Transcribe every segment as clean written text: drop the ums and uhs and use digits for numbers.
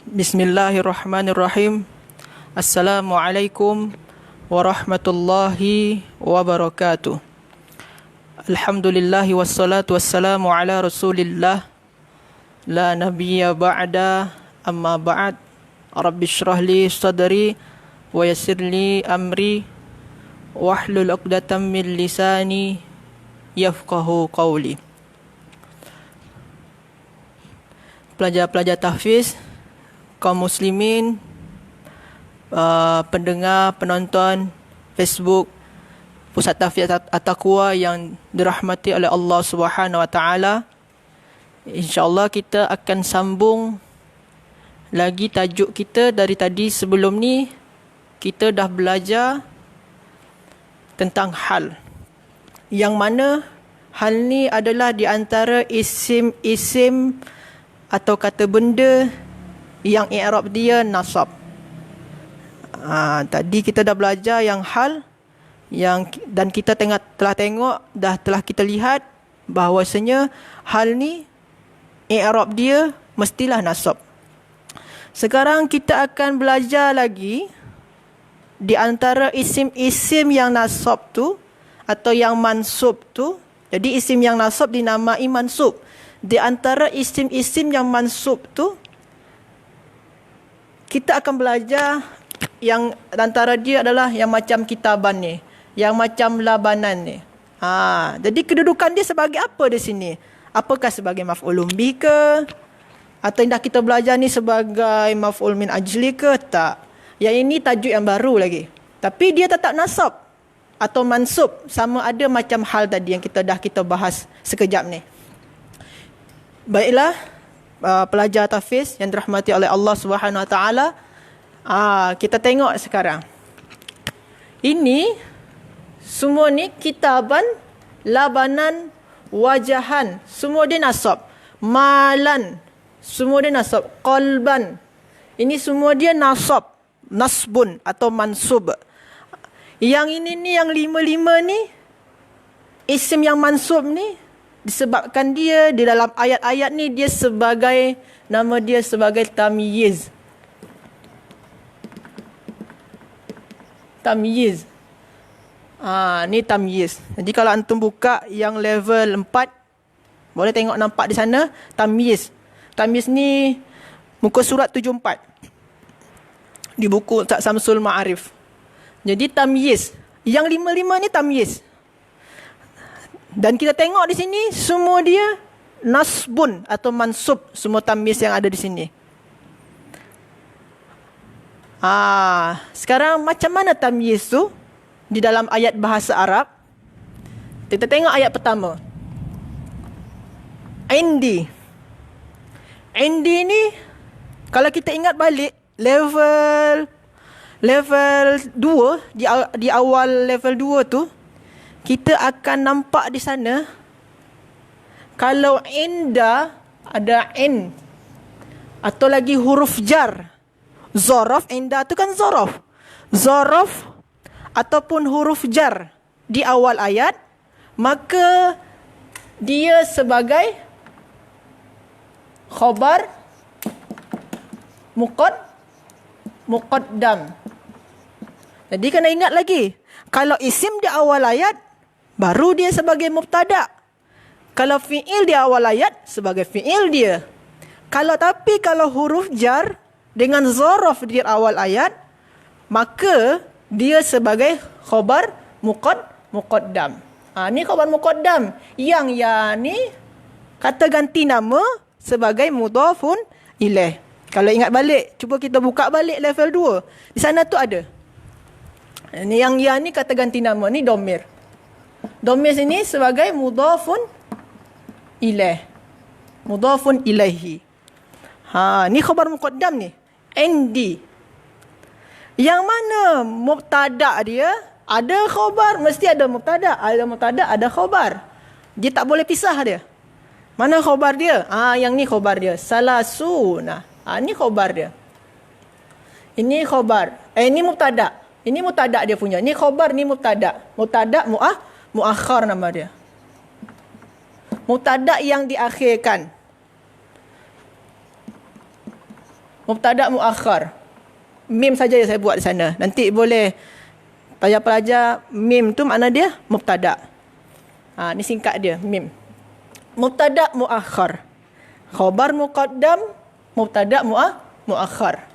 Bismillahirrahmanirrahim. Assalamualaikum warahmatullahi wabarakatuh. Alhamdulillahi wassalatu wassalamu ala rasulillah. La nabiyya ba'da, amma ba'd. Rabbi shrah li sadri wa yassir li amri wahlul 'uqdatam min lisani yafqahu qawli. Pelajar-pelajar tahfiz, kaum muslimin, pendengar, penonton Facebook Pusat Tahfiz At-Taqwa yang dirahmati oleh Allah Subhanahu Wa Taala. InsyaAllah kita akan sambung lagi tajuk kita dari tadi. Sebelum ni kita dah belajar tentang hal, yang mana hal ni adalah di antara isim-isim atau kata benda yang i'rab dia nasab. Tadi kita dah belajar yang hal, dan kita telah kita lihat bahawasanya hal ni i'rab dia mestilah nasab. Sekarang kita akan belajar lagi di antara isim-isim yang nasab tu atau yang mansub tu. Jadi isim yang nasab dinamai mansub. Di antara isim-isim yang mansub tu, kita akan belajar yang antara dia adalah yang macam kitaban ni, yang macam labanan ni. Jadi kedudukan dia sebagai apa di sini? Apakah sebagai maf'ulun bih ke? Atau dah kita belajar ni sebagai maf'ul min ajli ke? Tak. Yang ini tajuk yang baru lagi. Tapi dia tetap nasab atau mansub, sama ada macam hal tadi yang kita bahas sekejap ni. Baiklah, pelajar tahfiz yang dirahmati oleh Allah Subhanahu Wa Taala, kita tengok sekarang. Ini semua ni kitaban, labanan, wajahan, semua dia nasab. Malan, semua dia nasab. Qalban, ini semua dia nasab, nasbun atau mansub. Yang ini ni, yang lima-lima ni, isim yang mansub ni, disebabkan dia di dalam ayat-ayat ni dia sebagai, nama dia sebagai tamyiz. Tamyiz. Ni tamyiz. Jadi kalau antum buka yang level 4, boleh tengok nampak di sana tamyiz. Tamyiz ni muka surat 74 di buku Ustaz Samsul Ma'arif. Jadi tamyiz, yang lima-lima ni tamyiz. Dan kita tengok di sini semua dia nasbun atau mansub, semua tamyiz yang ada di sini. Sekarang macam mana tamyiz tu di dalam ayat bahasa Arab? Kita tengok ayat pertama. Indi. Indi ni kalau kita ingat balik level 2, di awal level 2 tu, kita akan nampak di sana kalau inda ada in atau lagi huruf jar, zorof. Inda tu kan zorof. Zorof ataupun huruf jar di awal ayat, maka dia sebagai khabar muqaddam. Jadi kena ingat lagi, kalau isim di awal ayat, baru dia sebagai mubtada'. Kalau fi'il di awal ayat, sebagai fi'il dia. Kalau huruf jar dengan zorof di awal ayat, maka dia sebagai khabar muqaddam. Ni khabar muqaddam. Yang ya ni kata ganti nama sebagai mudhafun ilaih. Kalau ingat balik, cuba kita buka balik level 2. Di sana tu ada. Ni yang ya ni kata ganti nama, ni domir. Domir sini sebagai mudhafun ilaih. Mudhafun ilaihi. Ni khabar muqaddam ni. Indi. Yang mana mubtada' dia? Ada khabar, mesti ada mubtada'. Ada mubtada', ada khabar. Dia tak boleh pisah dia. Mana khabar dia? Yang ni khabar dia. Salasuna. Ni khabar dia. Ini khabar. Ini mubtada'. Ini mubtada' dia punya. Ni khabar, ni mubtada'. Mubtada' muakhar nama dia. Mubtada' yang diakhirkan. Mubtada' muakhar. Mim saja yang saya buat di sana. Nanti boleh pelajar-pelajar, mim tu makna dia mubtada'. Ni singkat dia, mim. Mubtada' muakhar. Khabar muqaddam, mubtada' muakhar.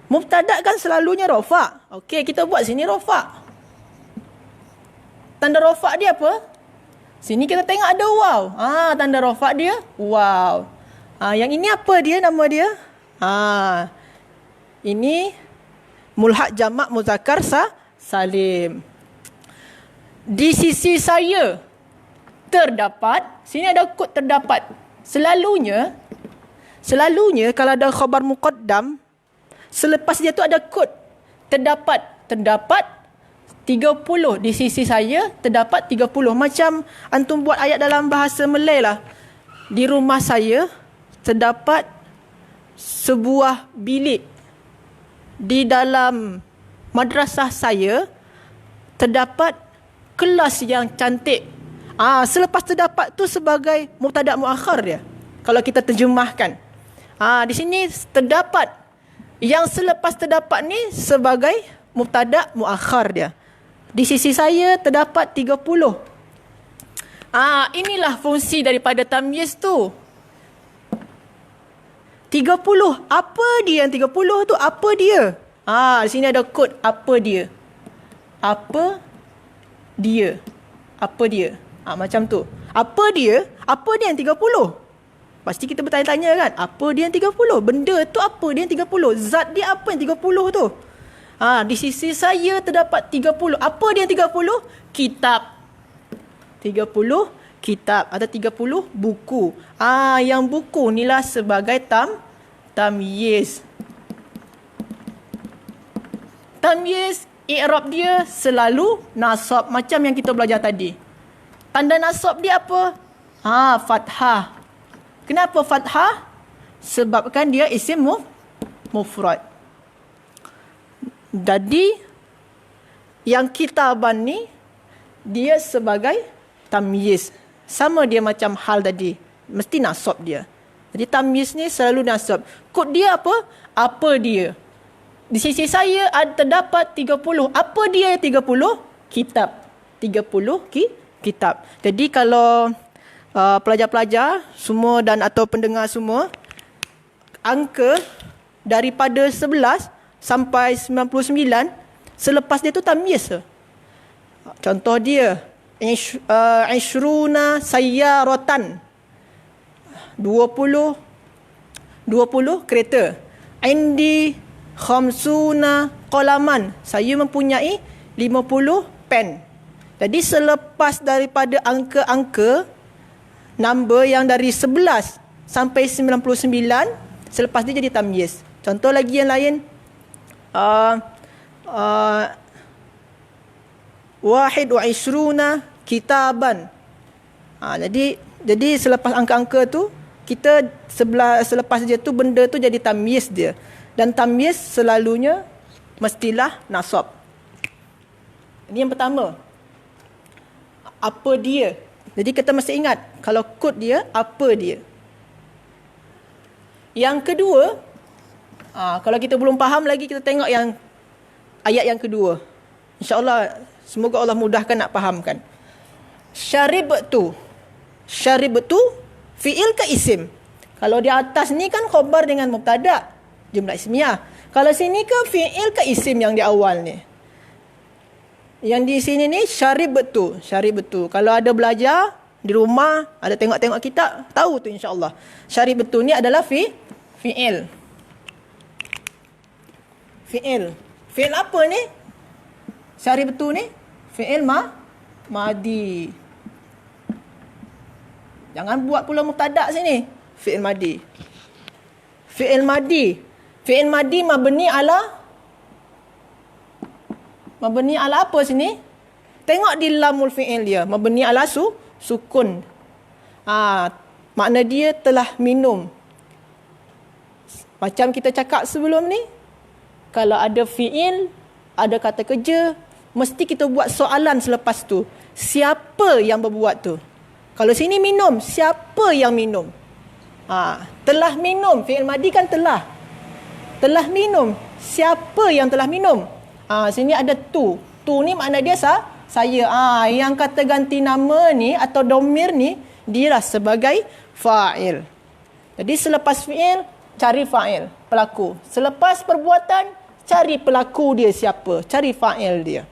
Mubtada' kan selalunya rafa'. Okey, kita buat sini rafa'. Tanda rafa' dia apa? Sini kita tengok ada waw. Tanda rafa' dia waw. Yang ini apa dia, nama dia? Ini mulhaq jamak muzakkar salim. Di sisi saya terdapat, sini ada kod terdapat. Selalunya kalau ada khabar muqaddam, selepas dia tu ada kod terdapat 30. Di sisi saya terdapat 30. Macam antum buat ayat dalam bahasa Malay lah. Di rumah saya terdapat sebuah bilik. Di dalam madrasah saya terdapat kelas yang cantik. Selepas terdapat tu sebagai mubtada' muakhar dia. Kalau kita terjemahkan. Di sini terdapat. Yang selepas terdapat ni sebagai mubtada' muakhar dia. Di sisi saya terdapat 30. Inilah fungsi daripada tamyiz tu. 30. Apa dia yang 30 tu? Apa dia? Di sini ada kod apa dia. Apa dia. Apa dia. Macam tu. Apa dia? Apa dia yang 30? Pasti kita bertanya-tanya kan. Apa dia yang 30? Benda tu apa dia yang 30? Zat dia apa yang 30 tu? Di sisi saya terdapat 30. Apa dia yang 30? Kitab. 30 kitab atau 30 buku. Yang buku inilah sebagai tamyiz. Tamyiz, i'rab dia selalu nasab macam yang kita belajar tadi. Tanda nasab dia apa? Fathah. Kenapa fathah? Sebabkan dia isim mufrad. Jadi yang kitaban ni dia sebagai tamyiz. Sama dia macam hal tadi. Mesti nasab dia. Jadi tamyiz ni selalu nasab. Kod dia apa? Apa dia? Di sisi saya terdapat 30. Apa dia 30? Kitab. 30 kitab. Jadi kalau pelajar-pelajar semua dan atau pendengar semua, angka daripada 11 sampai 99, selepas dia tu tamyiz. Contoh dia, ishruna sayyaratan. 20 kereta. Indi khamsuna qalaman. Saya mempunyai 50 pen. Jadi selepas daripada angka-angka number yang dari 11 sampai 99, selepas dia jadi tamyiz. Contoh lagi yang lain, wahid wa ishruna kitaban. Jadi selepas angka-angka tu, kita selepas dia tu benda tu jadi tamyiz dia. Dan tamyiz selalunya mestilah nasab. Ini yang pertama. Apa dia? Jadi kita mesti ingat kalau kod dia, apa dia. Yang kedua, kalau kita belum faham lagi, kita tengok yang ayat yang kedua. InsyaAllah, semoga Allah mudahkan nak fahamkan. Syaribtu. Syaribtu, fi'il ke isim? Kalau di atas ni kan khabar dengan mubtada', jumlah ismiyah. Kalau sini ke fi'il ke isim yang di awal ni? Yang di sini ni syaribtu. Syaribtu. Kalau ada belajar di rumah, ada tengok-tengok kitab, tahu tu insya-Allah. Syaribtu ni adalah fi'il. Fi'il. Fi'il apa ni? Syaribtu ni fi'il madi. Jangan buat pula mubtada' sini. Fi'il madi. Fi'il madi. Fi'il madi mabni ala apa sini? Tengok di lamul fi'il dia. Mabni ala sukun. Makna dia telah minum. Macam kita cakap sebelum ni, kalau ada fi'il, ada kata kerja, mesti kita buat soalan selepas tu. Siapa yang berbuat tu? Kalau sini minum, siapa yang minum? Telah minum. Fi'il madi kan telah. Telah minum. Siapa yang telah minum? Sini ada tu. Tu ni makna dia saya. Yang kata ganti nama ni atau domir ni, dia lah sebagai fa'il. Jadi selepas fi'il, cari fa'il, pelaku. Selepas perbuatan, cari pelaku dia siapa. Cari fa'il dia.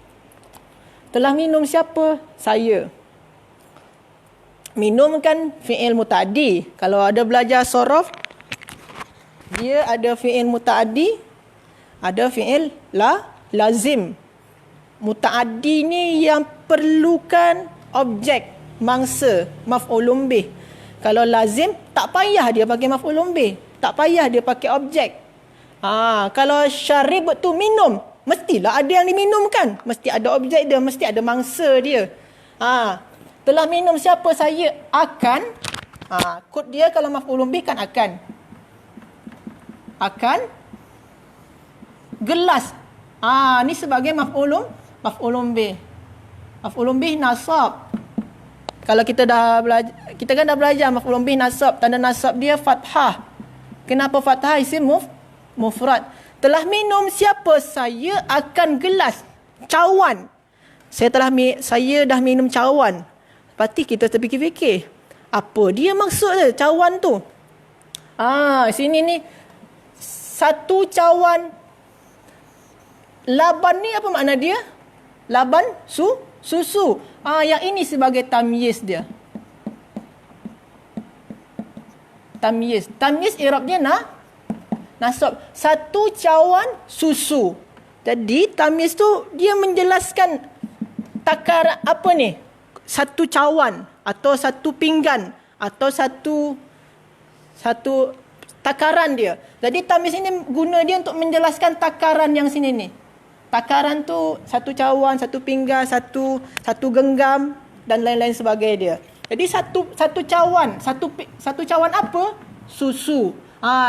Telah minum siapa? Saya. Minum kan fi'il muta'addi. Kalau ada belajar sorof, dia ada fi'il muta'addi, ada fi'il lazim. Muta'addi ni yang perlukan objek, mangsa, maf'ulun bih. Kalau lazim, tak payah dia pakai maf'ulun bih. Tak payah dia pakai objek. Kalau syarib tu minum, mestilah ada yang diminumkan. Mesti ada objek dia, mesti ada mangsa dia. Telah minum siapa? Saya. Akan. Kod dia kalau maf'ulun bih kan akan. Akan. Gelas. Ni sebagai maf'ulun bih. Maf'ulun bih nasab. Kalau kita kan dah belajar maf'ulun bih nasab. Tanda nasab dia fathah. Kenapa fathah? Isim mufrad. Telah minum siapa? Saya akan gelas. Cawan. Saya dah minum cawan. Lepas kita terfikir-fikir. Apa dia maksud dia, cawan tu? Sini ni. Satu cawan. Laban ni apa makna dia? Laban susu. Yang ini sebagai tamyiz dia. Tamyiz. Tamyiz i'rab dia nasab. Satu cawan susu. Jadi tamyiz tu dia menjelaskan takaran apa ni? Satu cawan atau satu pinggan atau satu takaran dia. Jadi tamyiz ini guna dia untuk menjelaskan takaran yang sini ni. Takaran tu satu cawan, satu pinggan, satu genggam dan lain-lain sebagainya dia. Jadi satu cawan apa? Susu.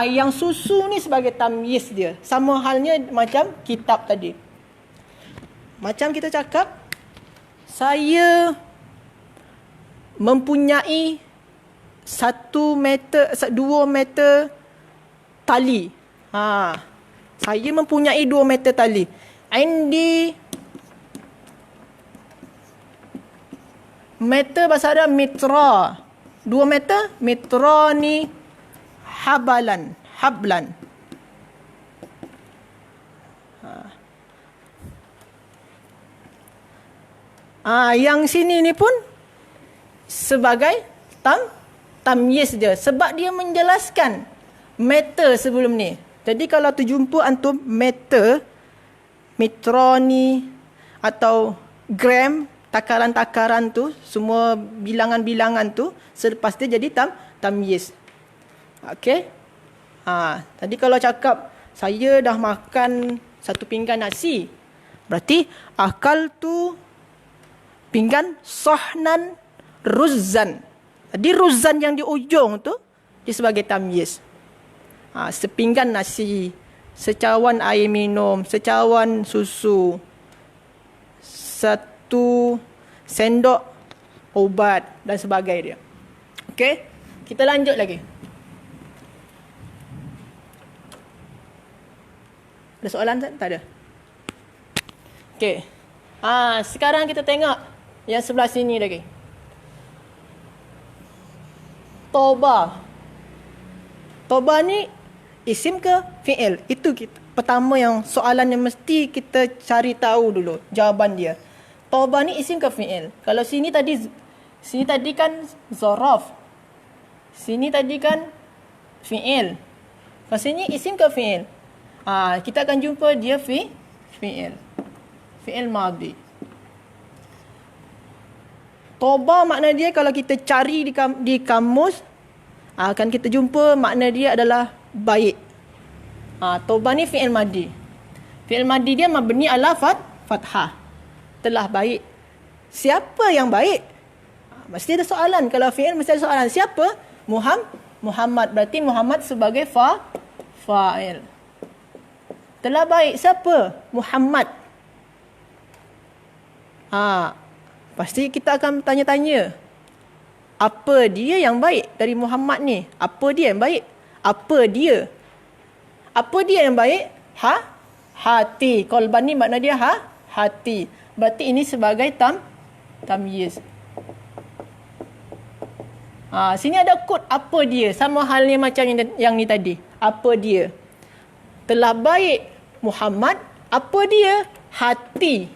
Yang susu ni sebagai tamyiz dia. Sama halnya macam kitab tadi. Macam kita cakap, saya mempunyai 2 meter tali. Saya mempunyai 2 meter tali. Indi meter bahasa Arab mitra. 2 meter, mitra ni hablan. Yang sini ni pun sebagai tamyiz dia. Sebab dia menjelaskan meter sebelum ni. Jadi kalau terjumpa antum meter, mitroni atau gram, takaran-takaran tu, semua bilangan-bilangan tu, selepas dia jadi tamyiz. Okey? Tadi kalau cakap saya dah makan 1 pinggan nasi, berarti akal tu pinggan sahnan ruzzan. Jadi ruzzan yang di ujung tu dia sebagai tamyiz. Sepinggan nasi, secawan air minum, secawan susu, 1 sendok ubat dan sebagainya. Okey, kita lanjut lagi. Ada soalan tak? Tak ada. Okey. Sekarang kita tengok yang sebelah sini lagi. Toba. Toba ni isim ke fi'il? Itu pertama yang soalan yang mesti kita cari tahu dulu jawapan dia. Toba ni isim ke fi'il? Kalau sini tadi kan zaraf. Sini tadi kan fi'il. Kalau sini isim ke fi'il? Kita akan jumpa dia fi'il. Fi'il madhi. Toba makna dia kalau kita cari di kamus, akan kita jumpa makna dia adalah baik. Toba ni fi'il madhi. Fi'il madhi dia mabni ala fathah. Telah baik. Siapa yang baik? Mesti ada soalan. Kalau fi'il mesti ada soalan. Siapa? Muhammad. Berarti Muhammad sebagai fa'il. Telah baik. Siapa? Muhammad. Pasti kita akan tanya-tanya. Apa dia yang baik dari Muhammad ni? Apa dia yang baik? Apa dia? Apa dia yang baik? Hati. Qalban ni makna dia hati. Berarti ini sebagai tamyiz. Sini ada kod apa dia. Sama halnya macam yang ni tadi. Apa dia? Telah baik Muhammad. Apa dia? Hati.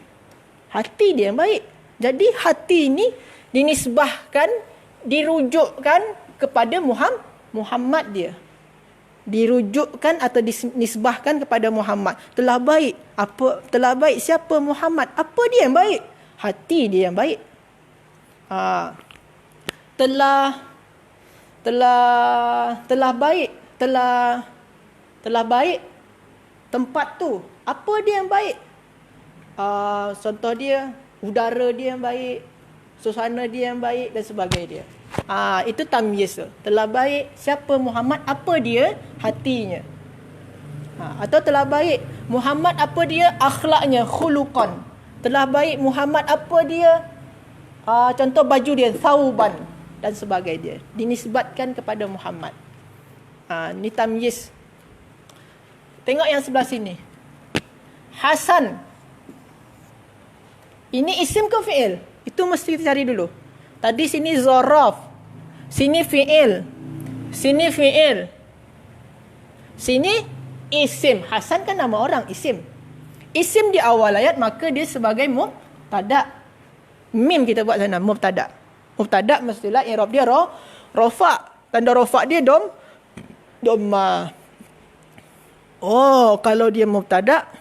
Hati dia yang baik. Jadi hati ini dinisbahkan, dirujukkan kepada Muhammad dia. Dirujukkan atau dinisbahkan kepada Muhammad. Telah baik. Telah baik siapa? Muhammad. Apa dia yang baik? Hati dia yang baik. Telah baik tempat tu. Apa dia yang baik? Contoh dia, udara dia yang baik, suasana dia yang baik dan sebagainya. Itu tamyiz. Telah baik siapa? Muhammad. Apa dia? Hatinya. Atau telah baik Muhammad. Apa dia? Akhlaknya, khuluqan. Telah baik Muhammad. Apa dia? Contoh baju dia, thauban dan sebagainya. Dinisbatkan kepada Muhammad. Ni tamyiz. Tengok yang sebelah sini. Hasan. Ini isim ke fi'il? Itu mesti kita cari dulu. Tadi sini zaraf. Sini fi'il. Sini fi'il. Sini isim. Hasan kan nama orang, isim. Isim di awal ayat, maka dia sebagai mubtada. Mim kita buat sana, mubtada. Mubtada mestilah i'rab dia rafa. Tanda rafa dia dhamma. Kalau dia mubtada,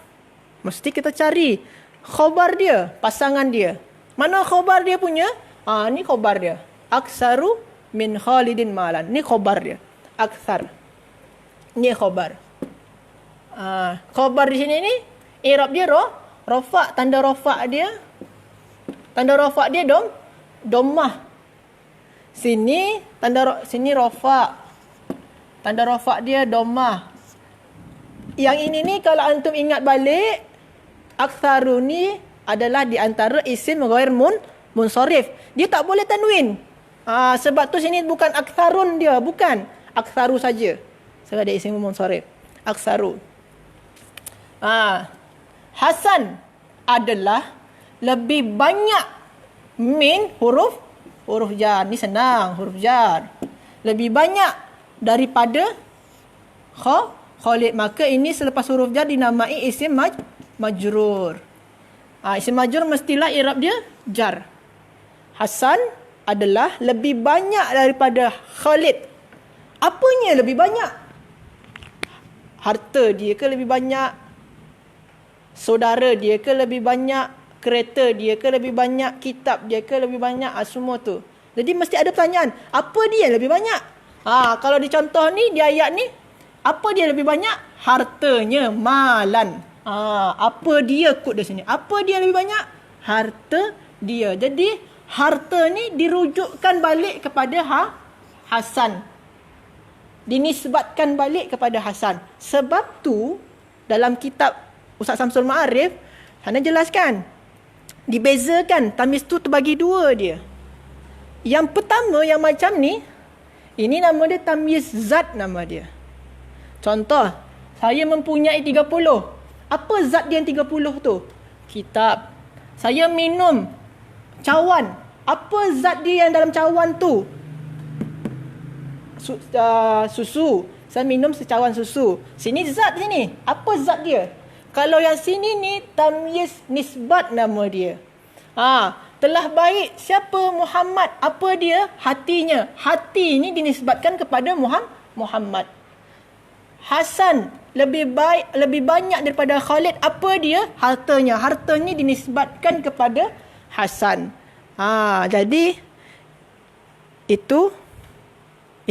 mesti kita cari khabar dia, pasangan dia. Mana khabar dia punya? Ni khabar dia. Aksaru min Khalidin malan. Ni khabar dia. Aksar. Ni khabar. Khabar di sini ni i'rab dia rafa, tanda rafa dia. Tanda rafa dia dhammah. Sini sini rafa. Tanda rafa dia dhammah. Yang ini ni kalau antum ingat balik, aktsaru ni adalah di antara isim ghair munsharif. Dia tak boleh tanwin. Sebab tu sini bukan aktsarun dia, bukan. Aktsaru saja. Sebab dia isim munsharif. Aktsaru. Hasan adalah lebih banyak min huruf jar. Ni senang, huruf jar. Lebih banyak daripada Khalid. Maka ini selepas huruf jar dinamai isim majrur. Isim majrur mestilah i'rab dia jar. Hasan adalah lebih banyak daripada Khalid. Apanya lebih banyak? Harta dia ke lebih banyak? Saudara dia ke lebih banyak? Kereta dia ke lebih banyak? Kitab dia ke lebih banyak? Semua tu. Jadi mesti ada pertanyaan, apa dia lebih banyak? Kalau di contoh ni, di ayat ni, apa dia lebih banyak? Hartanya, malan. Apa dia kod di sini? Apa dia lebih banyak? Harta dia. Jadi harta ni dirujukkan balik kepada Hasan. Dinisbatkan balik kepada Hasan. Sebab tu dalam kitab Ustaz Samsul Ma'arif, sana jelaskan. Dibezakan, tamyiz tu terbagi dua dia. Yang pertama yang macam ni, ini nama dia tamyiz zat nama dia. Contoh, saya mempunyai 30. Apa zat dia yang 30 tu? Kitab. Saya minum cawan. Apa zat dia yang dalam cawan tu? Susu. Saya minum secawan susu. Sini zat sini. Apa zat dia? Kalau yang sini ni tamyiz nisbat nama dia. Telah baik siapa? Muhammad. Apa dia? Hatinya. Hati ni dinisbatkan kepada Muhammad. Hasan lebih baik, lebih banyak daripada Khalid. Apa dia? Hartanya. Hartanya dinisbatkan kepada Hasan. Jadi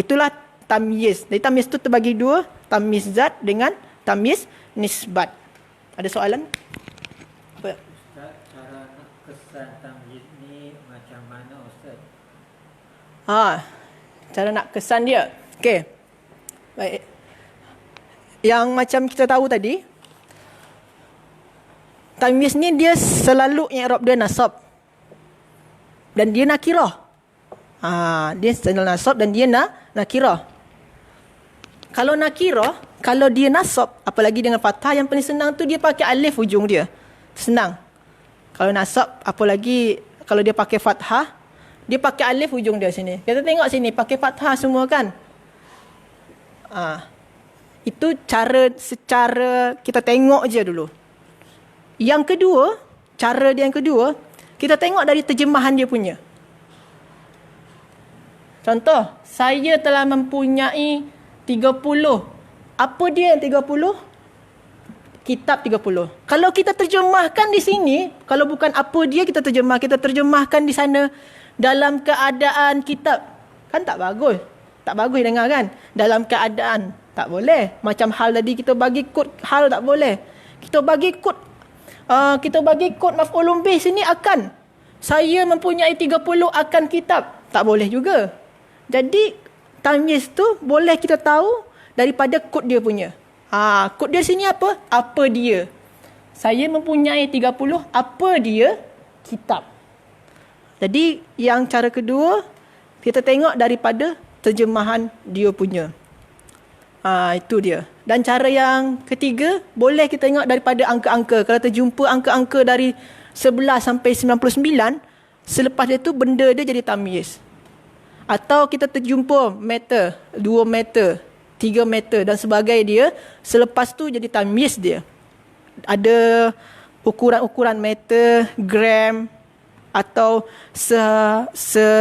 itulah tamyiz. Jadi tamyiz tu terbagi dua, tamyiz zat dengan tamyiz nisbat. Ada soalan? Apa? Ustaz, cara nak kesan tamyiz ni macam mana Ustaz? Cara nak kesan dia. Okey. Baik. Yang macam kita tahu tadi, tamyiz ni dia selalu i'rab dia nasab. Dan dia nakirah. Dia selalu nasab dan dia nakirah. Kalau nakirah, Kalau dia nasab, apalagi dengan fathah, yang paling senang tu dia pakai alif hujung dia. Senang. Kalau nasab, apalagi kalau dia pakai fathah, dia pakai alif hujung dia sini. Kita tengok sini, pakai fathah semua kan. Itu secara kita tengok je dulu. Yang kedua, cara dia yang kedua, kita tengok dari terjemahan dia punya. Contoh, saya telah mempunyai 30. Apa dia yang 30? Kitab 30. Kalau kita terjemahkan di sini, kalau bukan apa dia kita terjemahkan di sana dalam keadaan kitab. Kan tak bagus. Tak bagus dengar kan? Dalam keadaan. Tak boleh. Macam hal tadi kita bagi kod hal tak boleh. Kita bagi kod maf'ulun bih sini akan. Saya mempunyai 30 akan kitab. Tak boleh juga. Jadi tamyiz tu boleh kita tahu daripada kod dia punya. Kod dia sini apa? Apa dia. Saya mempunyai 30, apa dia? Kitab. Jadi yang cara kedua, kita tengok daripada terjemahan dia punya. Itu dia. Dan cara yang ketiga, boleh kita tengok daripada angka-angka. Kalau terjumpa angka-angka dari 11 sampai 99, selepas dia tu benda dia jadi tamyiz. Atau kita terjumpa meter, 2 meter, 3 meter dan sebagainya dia, selepas tu jadi tamyiz dia. Ada ukuran-ukuran meter, gram, atau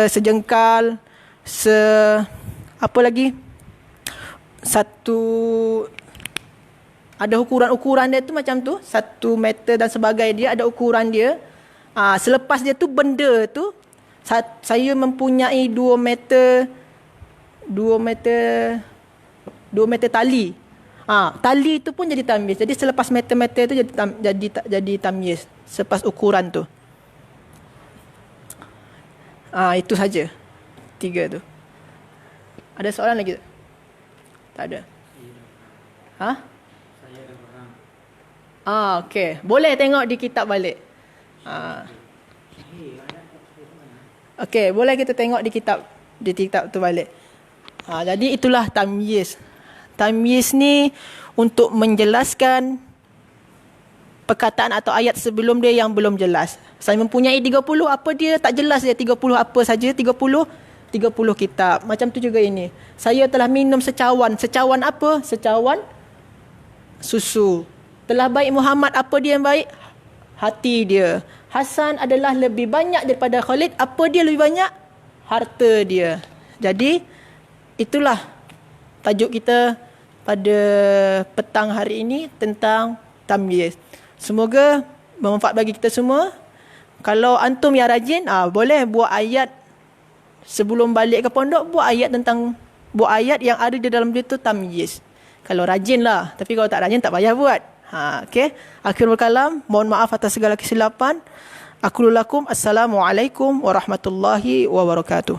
sejengkal, apa lagi? Ada ukuran-ukuran dia tu macam tu, 1 meter dan sebagainya dia, ada ukuran dia. Selepas dia tu benda tu, saya mempunyai 2 meter tali. Tali tu pun jadi tamyiz. Jadi selepas meter-meter tu jadi tamyiz. Selepas ukuran tu. Itu saja. 3 tu. Ada soalan lagi tak? Tak ada. Saya ada orang. Okey. Boleh tengok di kitab balik. Okey, boleh kita tengok di kitab tu balik. Jadi itulah tamyiz. Tamyiz ni untuk menjelaskan perkataan atau ayat sebelum dia yang belum jelas. Saya mempunyai 30, apa dia? Tak jelas dia 30 apa saja. 30 kitab. Macam tu juga ini. Saya telah minum secawan. Secawan apa? Secawan susu. Telah baik Muhammad, apa dia yang baik? Hati dia. Hasan adalah lebih banyak daripada Khalid. Apa dia lebih banyak? Harta dia. Jadi itulah tajuk kita pada petang hari ini tentang tamyiz. Semoga bermanfaat bagi kita semua. Kalau antum yang rajin, boleh buat ayat sebelum balik ke pondok, buat ayat yang ada di dalam dia tu tamyiz. Kalau rajin lah. Tapi kalau tak rajin, tak payah buat. Okey. Akhirul kalam, mohon maaf atas segala kesilapan. Aqulu lakum assalamualaikum warahmatullahi wabarakatuh.